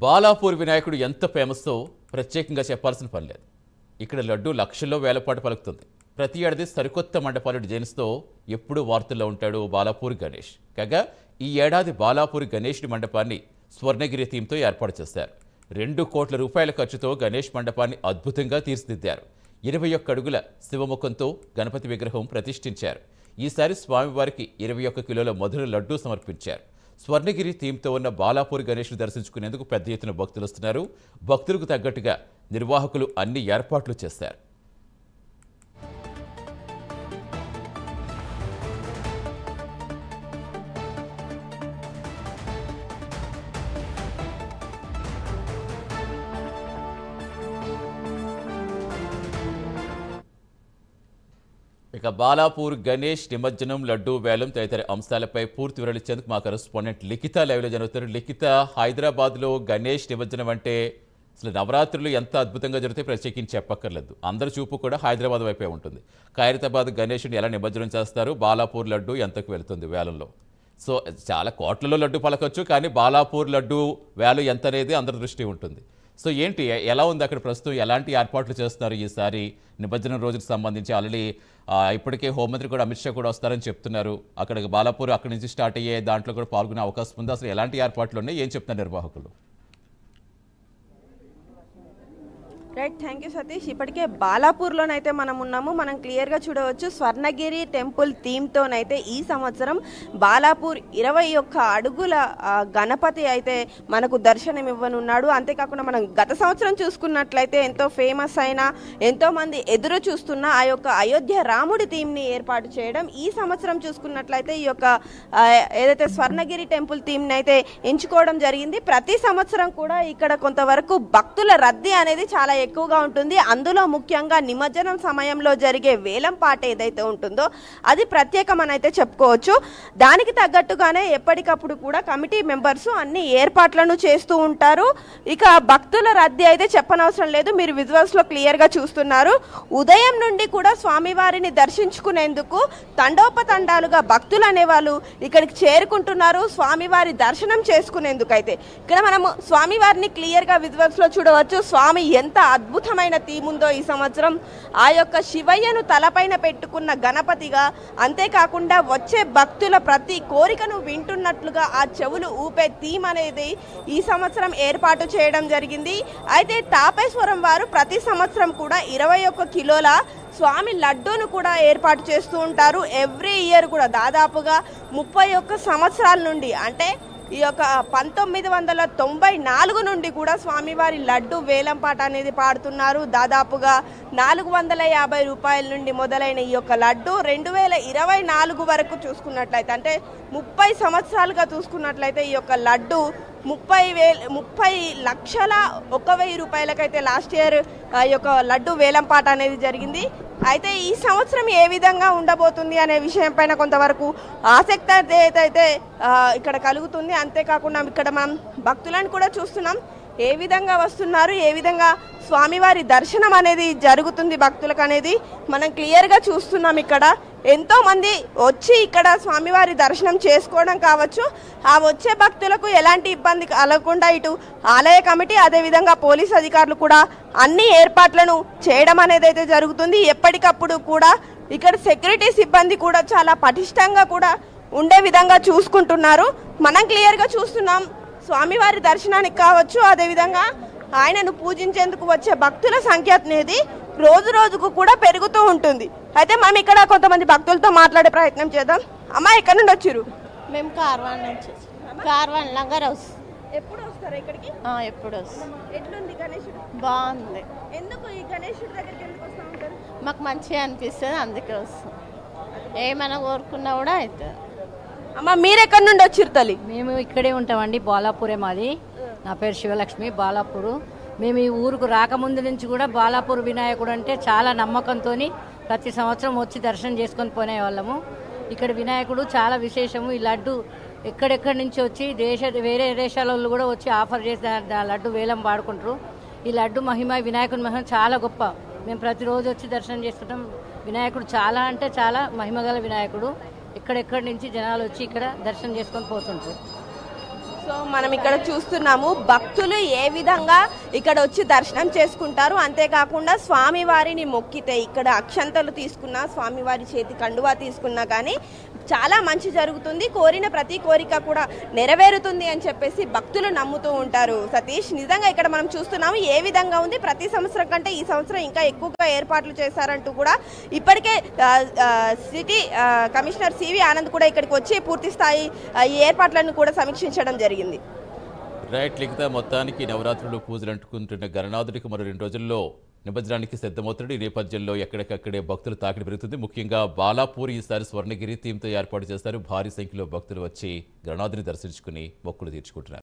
బాలాపూర్ వినాయకుడు ఎంత ఫేమస్తో ప్రత్యేకంగా చెప్పాల్సిన పని లేదు. ఇక్కడ లడ్డు లక్షల్లో వేలపాటు పలుకుతుంది. ప్రతి ఏడాది సరికొత్త మండపాలు డిజైన్స్తో ఎప్పుడూ వార్తల్లో ఉంటాడు బాలాపూర్ గణేష్. కాగా ఈ ఏడాది బాలాపూర్ గణేష్ మండపాన్ని స్వర్ణగిరి థీమ్తో ఏర్పాటు చేశారు. 2 కోట్ల రూపాయల ఖర్చుతో గణేష్ మండపాన్ని అద్భుతంగా తీర్చిదిద్దారు. 21 అడుగుల శివముఖంతో గణపతి విగ్రహం ప్రతిష్ఠించారు. ఈసారి స్వామివారికి 21 కిలోల మధుర లడ్డూ సమర్పించారు. స్వర్ణగిరి థీమ్తో ఉన్న బాలాపూర్ గణేష్ను దర్శించుకునేందుకు పెద్ద ఎత్తున భక్తులు వస్తున్నారు. భక్తులకు తగ్గట్టుగా నిర్వాహకులు అన్ని ఏర్పాట్లు చేశారు. ఇక బాలాపూర్ గణేష్ నిమజ్జనం, లడ్డూ వేలం తదితర అంశాలపై పూర్తి వివరాలిచ్చేందుకు మా కరెస్పాండెంట్ లిఖిత లైవ్లో జరుగుతారు. లిఖిత, హైదరాబాద్లో గణేష్ నిమజ్జనం అంటే అసలు నవరాత్రులు ఎంత అద్భుతంగా జరుగుతాయి ప్రత్యేకించి చెప్పక్కర్లేదు. అందరి చూపు కూడా హైదరాబాద్ వైపే ఉంటుంది. ఖైరతాబాద్ గణేష్ని ఎలా నిమజ్జనం చేస్తారు, బాలాపూర్ లడ్డు ఎంతకు వెళుతుంది వేలంలో? సో చాలా కోట్లలో లడ్డు పలకొచ్చు, కానీ బాలాపూర్ లడ్డు వేలు ఎంత అనేది అందరి దృష్టి ఉంటుంది. సో ఏంటి, ఎలా ఉంది అక్కడ ప్రస్తుతం, ఎలాంటి ఏర్పాట్లు చేస్తున్నారు ఈసారి నిమజ్జనం రోజుకు సంబంధించి? ఆల్రెడీ ఇప్పటికే హోంమంత్రి కూడా అమిత్ షా కూడా వస్తారని చెప్తున్నారు. అక్కడ బాలాపూర్ అక్కడి నుంచి స్టార్ట్ అయ్యే దాంట్లో కూడా పాల్గొనే అవకాశం ఉంది. అసలు ఎలాంటి ఏర్పాట్లు ఉన్నాయి, ఏం చెప్తున్నారు నిర్వాహకులు? Right, thank you Satish. ఇప్పటికే బాలాపూర్లోనైతే మనం ఉన్నాము. మనం క్లియర్గా చూడవచ్చు స్వర్ణగిరి టెంపుల్ థీమ్తోనైతే ఈ సంవత్సరం బాలాపూర్ 21 అడుగుల గణపతి అయితే మనకు దర్శనం ఇవ్వనున్నాడు. అంతేకాకుండా మనం గత సంవత్సరం చూసుకున్నట్లయితే ఎంతో ఫేమస్ అయిన, ఎంతోమంది ఎదురు చూస్తున్న ఆ యొక్క అయోధ్య రాముడి థీమ్ని ఏర్పాటు చేయడం, ఈ సంవత్సరం చూసుకున్నట్లయితే ఈ యొక్క ఏదైతే స్వర్ణగిరి టెంపుల్ థీమ్ని అయితే ఎంచుకోవడం జరిగింది. ప్రతి సంవత్సరం కూడా ఇక్కడ కొంతవరకు భక్తుల రద్దీ అనేది చాలా ఎక్కువగా ఉంటుంది. అందులో ముఖ్యంగా నిమజ్జనం సమయంలో జరిగే వేలం పాట ఏదైతే ఉంటుందో అది ప్రత్యేకమని అయితే చెప్పుకోవచ్చు. దానికి తగ్గట్టుగానే ఎప్పటికప్పుడు కూడా కమిటీ మెంబర్స్ అన్ని ఏర్పాట్లను చేస్తూ ఉంటారు. ఇక భక్తుల రద్దీ అయితే చెప్పనవసరం లేదు, మీరు విజువల్స్లో క్లియర్గా చూస్తున్నారు. ఉదయం నుండి కూడా స్వామివారిని దర్శించుకునేందుకు తండోపతండాలుగా భక్తులు అనేవాళ్ళు ఇక్కడికి చేరుకుంటున్నారు స్వామివారి దర్శనం చేసుకునేందుకు. అయితే ఇక్కడ మనము స్వామివారిని క్లియర్గా విజువల్స్లో చూడవచ్చు. స్వామి ఎంత అద్భుతమైన థీమ్ ఉందో ఈ సంవత్సరం. ఆ యొక్క శివయ్యను తలపైన పెట్టుకున్న గణపతిగా, అంతేకాకుండా వచ్చే భక్తుల ప్రతి కోరికను వింటున్నట్లుగా ఆ చెవులు ఊపే థీమ్ అనేది ఈ సంవత్సరం ఏర్పాటు చేయడం జరిగింది. అయితే తాపేశ్వరం వారు ప్రతి సంవత్సరం కూడా 21 కిలోల స్వామి లడ్డూను కూడా ఏర్పాటు చేస్తూ ఉంటారు. ఎవ్రీ ఇయర్ కూడా దాదాపుగా 31 సంవత్సరాల నుండి, అంటే ఈ యొక్క 1994 నుండి కూడా స్వామివారి లడ్డు వేలంపాట అనేది పాడుతున్నారు. దాదాపుగా 450 రూపాయల నుండి మొదలైన ఈ యొక్క లడ్డు 2024 వరకు చూసుకున్నట్లయితే, అంటే 30 సంవత్సరాలుగా చూసుకున్నట్లయితే ఈ యొక్క లడ్డు 30,01,000 రూపాయలకైతే లాస్ట్ ఇయర్ ఈ యొక్క లడ్డు వేలంపాట అనేది జరిగింది. అయితే ఈ సంవత్సరం ఏ విధంగా ఉండబోతుంది అనే విషయం పైన కొంతవరకు ఆసక్తి అయితే ఇక్కడ కలుగుతుంది. అంతేకాకుండా ఇక్కడ మనం భక్తులను కూడా చూస్తున్నాం, ఏ విధంగా వస్తున్నారు, ఏ విధంగా స్వామివారి దర్శనం అనేది జరుగుతుంది భక్తులకు అనేది మనం క్లియర్గా చూస్తున్నాం. ఇక్కడ ఎంతో మంది వచ్చి ఇక్కడ స్వామివారి దర్శనం చేసుకోవడం కావచ్చు, ఆ వచ్చే భక్తులకు ఎలాంటి ఇబ్బంది కలగకుండా ఇటు ఆలయ కమిటీ అదేవిధంగా పోలీస్ అధికారులు కూడా అన్ని ఏర్పాట్లను చేయడం అనేది అయితే జరుగుతుంది. ఎప్పటికప్పుడు కూడా ఇక్కడ సెక్యూరిటీ సిబ్బంది కూడా చాలా పటిష్టంగా కూడా ఉండే విధంగా చూసుకుంటున్నారు. మనం క్లియర్గా చూస్తున్నాం స్వామివారి దర్శనానికి కావచ్చు, అదేవిధంగా ఆయనను పూజించేందుకు వచ్చే భక్తుల సంఖ్య అనేది రోజు రోజుకు కూడా పెరుగుతూ ఉంటుంది. అయితే మనం ఇక్కడ కొంతమంది భక్తులతో మాట్లాడే ప్రయత్నం చేద్దాం. అమ్మా, ఎక్కడి నుండి వచ్చారు? మేము కార్వాన్ నుంచి. కార్వాన్ లంగర్ హౌస్. ఎప్పుడు వస్తారు ఇక్కడికి? ఎప్పుడు వస్తాం. ఎట్లుంది గణేశుడు? బాగుంది. ఎందుకు ఈ గణేశుడి దగ్గరికి ఎందుకు వస్తూ ఉంటారు? మాకు మంచిగా అనిపిస్తుంది, అందుకే వస్తాం. ఏమైనా కోరుకున్నా కూడా అవుతుంది. అమ్మ, మీరు ఎక్కడి నుండి వచ్చారు తల్లి? మేము ఇక్కడే ఉంటామండి, బాలాపూరే మాది. నా పేరు శివలక్ష్మి, బాలాపూరు. మేము ఈ ఊరుకు రాకముందు నుంచి కూడా బాలాపూర్ వినాయకుడు అంటే చాలా నమ్మకంతో ప్రతి సంవత్సరం వచ్చి దర్శనం చేసుకొని పోనే వాళ్ళము. ఇక్కడ వినాయకుడు చాలా విశేషము. ఈ లడ్డు ఎక్కడెక్కడి నుంచి వచ్చి వేరే దేశాల వాళ్ళు కూడా వచ్చి ఆఫర్ చేసి లడ్డు వేలం పాడుకుంటారు. ఈ లడ్డు మహిమ, వినాయకుడి మహిమ చాలా గొప్ప. మేము ప్రతిరోజు వచ్చి దర్శనం చేసుకుంటాం. వినాయకుడు చాలా అంటే చాలా మహిమగల వినాయకుడు. ఎక్కడెక్కడి నుంచి జనాలు వచ్చి ఇక్కడ దర్శనం చేసుకొని పోతుంటారు. సో మనం ఇక్కడ చూస్తున్నాము భక్తులు ఏ విధంగా ఇక్కడ వచ్చి దర్శనం చేసుకుంటారు. అంతేకాకుండా స్వామివారిని మొక్కితే ఇక్కడ అక్షంతలు తీసుకున్నా, స్వామివారి చేతి కండువా తీసుకున్నా కానీ చాలా మంచి జరుగుతుంది, కోరిన ప్రతి కోరిక కూడా నెరవేరుతుంది అని చెప్పేసి భక్తులు నమ్ముతూ ఉంటారు. సతీష్, నిజంగా ఇక్కడ మనం చూస్తున్నాము ఏ విధంగా ఉంది. ప్రతి సంవత్సరం కంటే ఈ సంవత్సరం ఇంకా ఎక్కువగా ఏర్పాట్లు చేశారంటూ కూడా ఇప్పటికే సిటీ కమిషనర్ సివి ఆనంద్ కూడా ఇక్కడికి వచ్చి పూర్తి స్థాయి ఈ ఏర్పాట్లను కూడా సమీక్షించడం జరిగింది. రైట్ లిఖిత, మొత్తానికి నవరాత్రులు పూజలు అంటుకుంటున్న గణనాథుడికి మరో 2 రోజుల్లో నిమజ్జనానికి సిద్ధమవుతుంది. ఈ నేపథ్యంలో ఎక్కడికక్కడే భక్తులు తాకిడి పెరుగుతుంది. ముఖ్యంగా బాలాపూర్ ఈసారి స్వర్ణగిరి థీమ్తో ఏర్పాటు చేస్తారు. భారీ సంఖ్యలో భక్తులు వచ్చి గణనాథుని దర్శించుకుని మొక్కులు తీర్చుకుంటున్నారు.